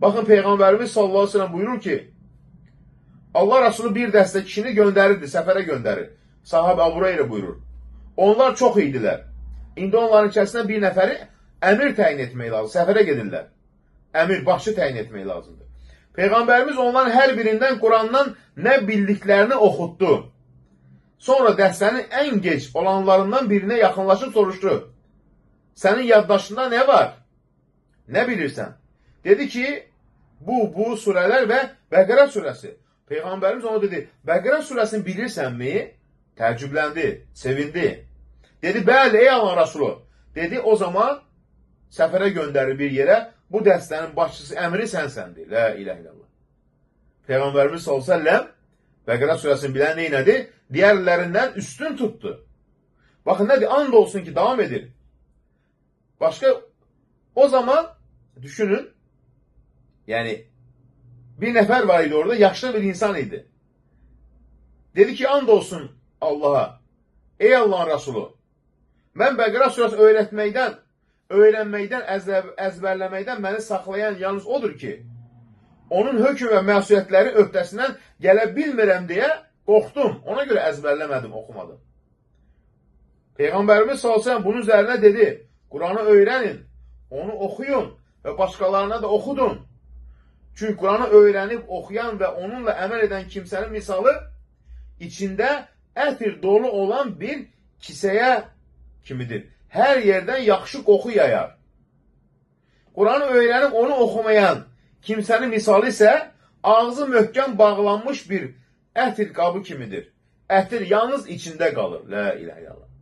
Baxın, Peyğəmbərimiz sallallahu aleyhi ve sellem buyurur ki, Allah Resulü bir dəstə kişini göndərirdi, səfərə göndərir. Sahab Əbu Hüreyrə buyurur. Onlar çox idilər. İndi onların içərisindən bir nəfəri əmir təyin etmək lazım. Səfərə gedirlər. Əmir, başçı təyin etmək lazımdır. Peyğəmbərimiz onların hər birindən Qurandan nə bildiklərini oxutdu. Sonra dəstənin ən gec olanlarından birinə yaxınlaşıb soruşdu. Sənin yaddaşında nə var? Nə bilirsən? Dedi ki, bu surələr və Bəqərə surəsi. Peyğəmbərimiz ona dedi, Bəqərə surəsini bilirsənmi? Təəccübləndi, sevindi. Dedi, bəli, ey Allah Rasulü. Dedi, o zaman səfərə göndərir bir yerə, bu dəstənin başçısı, əmri sənsəndir. La ilahe illallah. Peyğəmbərimiz sallallahu aleyhi ve sellem Bəqərə surəsini bilən neynədir? Diğerlerinden üstün tuttu. Bakın ne diyor? And olsun ki devam edir. Başka o zaman düşünün. Yani bir nefer var idi orada. Yaşlı bir insan idi. Dedi ki and olsun Allah'a. Ey Allah'ın Resulü. Ben Bəqərə suresi öğrenmekten, ezberlemekten beni saklayan yalnız odur ki onun hüküm ve məsuliyyətləri öhdəsindən gələ bilmirəm deyə qorxdum. Ona göre ezberlemedim, okumadım. Peygamberimiz sallallahu aleyhi ve sellem bunun üzerine dedi. Kur'an'ı öğrenin, onu okuyun ve başkalarına da okudun. Çünkü Kur'an'ı öğrenip okuyan ve onunla emel eden kimsenin misalı içinde ətir dolu olan bir kiseye kimidir. Her yerden yakşı koku yayar. Kur'an'ı öğrenip onu okumayan kimsenin misalı ise ağzı möhkəm bağlanmış bir ətir qabı kimidir. Ətir yalnız içində qalır. La ilahe illallah.